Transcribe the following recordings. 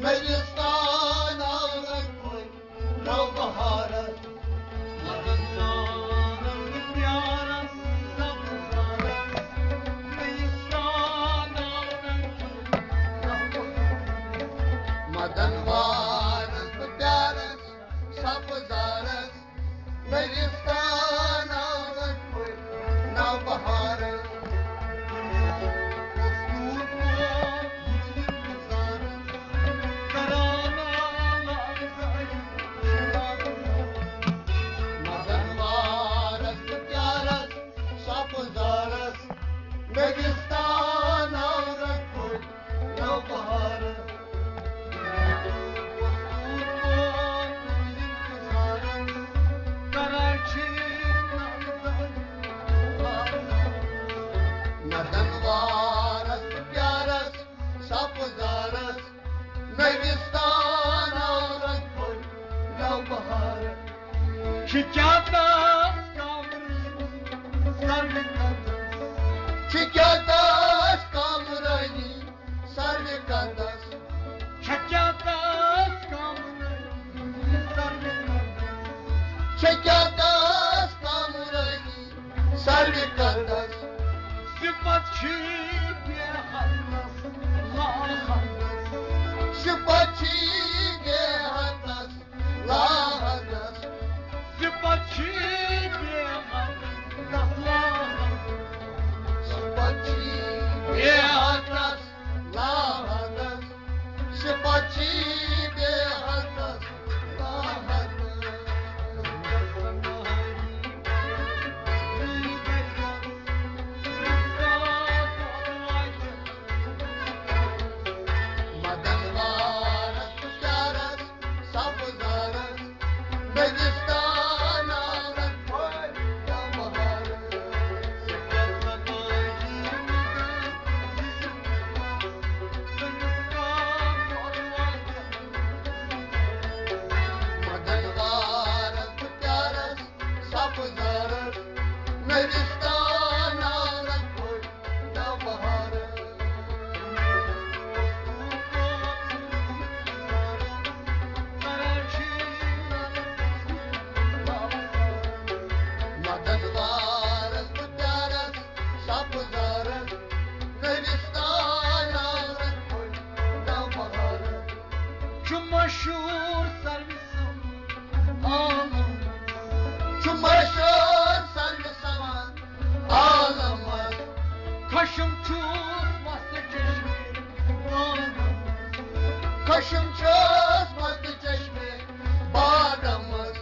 मेरिस्तान औरत कोई नवबहारत मदन वारस प्यारा सब सारस मेरिस्तान औरत मदन वारस प्यारा सब सारस मेरिस्तान औरत कोई नवबहारत मेरिस्तान औरत कोई नवबहारत कराची मदन वारस प्यारस सपजारस मेरिस्तान औरत कोई नवबहारत शिकायत Şikadas kamrani sarve kandas Şikadas kamrani sarve kandas Şikadas kamrani sarve kandas Sıfatçı ge hattas la hattas Sıfatçı ge hattas la hattas Sıfatçı ge hattas la बेहतस लाहतस सिपची बेहतस लाहतस Madan वारस प्यारस सब ज़ारस मेरिस्तान औरत कोई नवबहारत मेरिस्तान औरत कोई नवबहारत मदन वारस प्यारस सपजारस मेरिस्तान औरत कोई नवबहारत şu meşhur servisim ağlamaz şu meşhur servisim ağlamaz kaşım tutmazsa çeşme bağlamaz kaşım tutmazsa çeşme bağlamaz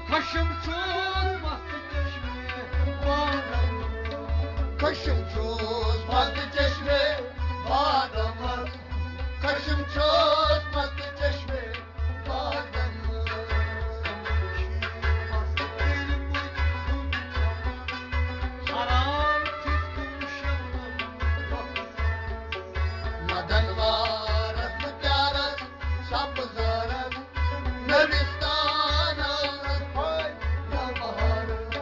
kaşım tutmazsa çeşme bağlamaz kaşım tutmazsa çeşme bağlamaz kaşım tutmazsa çeşme bağlamaz Madan वारस प्यारस सब ज़ारस मेरिस्तान औरत कोई नवबहारत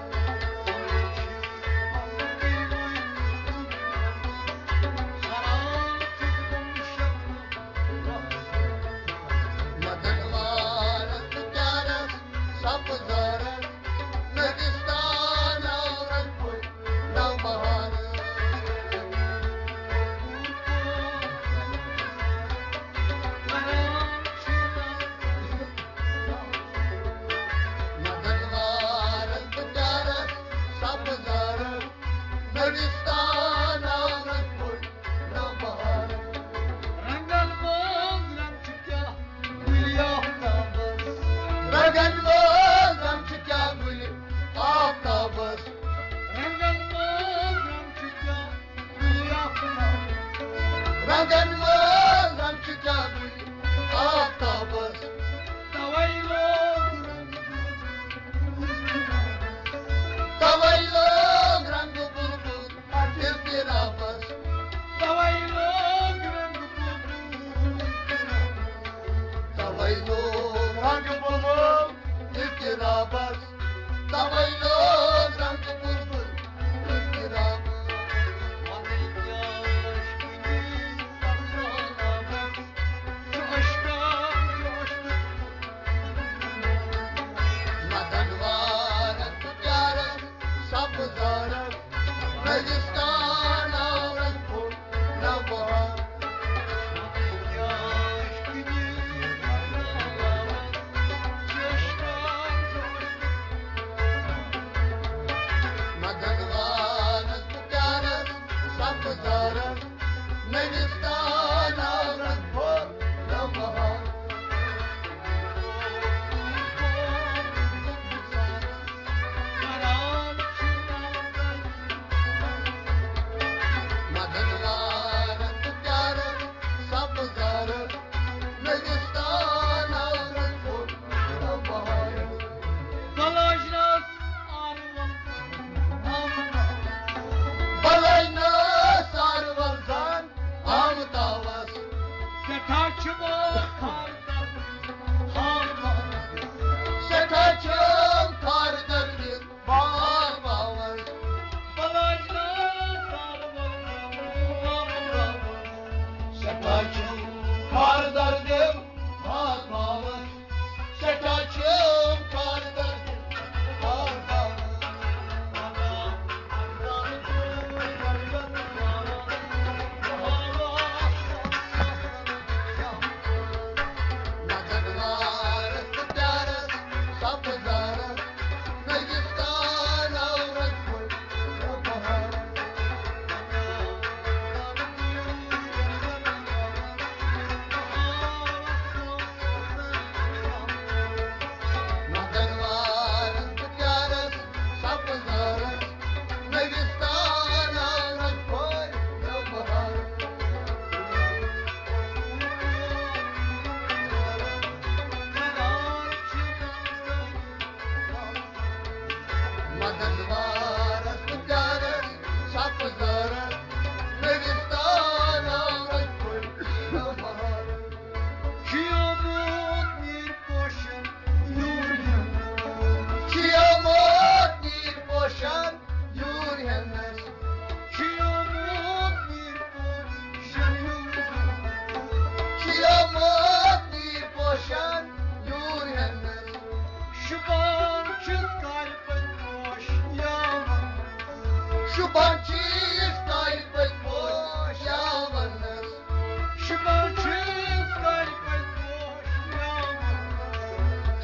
Şu bançis kayıp boş yağmurlar. Şu bahçeniz kalpet boş yağmurlar.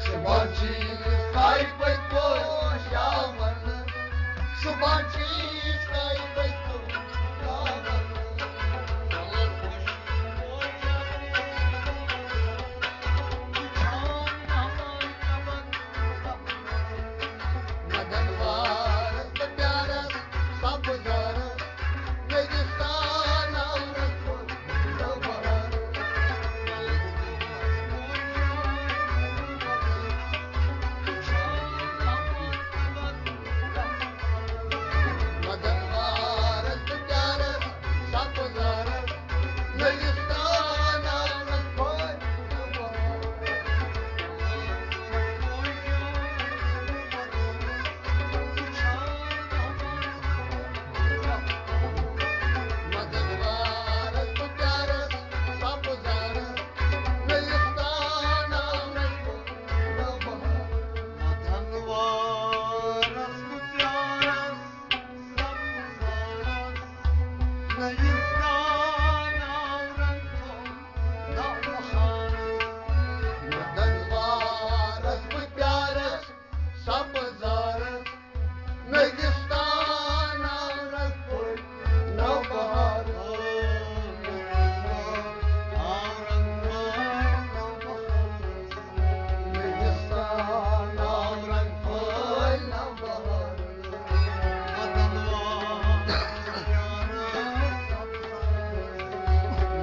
Şu bançis kayıp boş yağmurlar. Şu bançis kayıp boş yağmurlar. Madan वारस प्यारस सब gross रेगिस्तान औरत को सवार मदन वारस प्यारस सब गरस रेगिस्तान औरत को सवार मदन वारस प्यारस सब गरस रेगिस्तान औरत को सवार Vatanvarız bu yaras, sapsarız, Neyistan avrantom, navharız. Madan वारस प्यारस सब गरस रेगिस्तान औरत को नवबहार रेगिस्तान औरत को नवबहार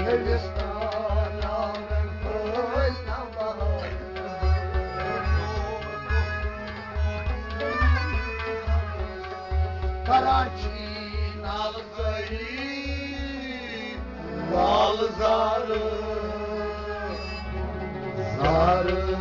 रेगिस्तान औरत को Navbahar Karachi nalzari nalzarı zarı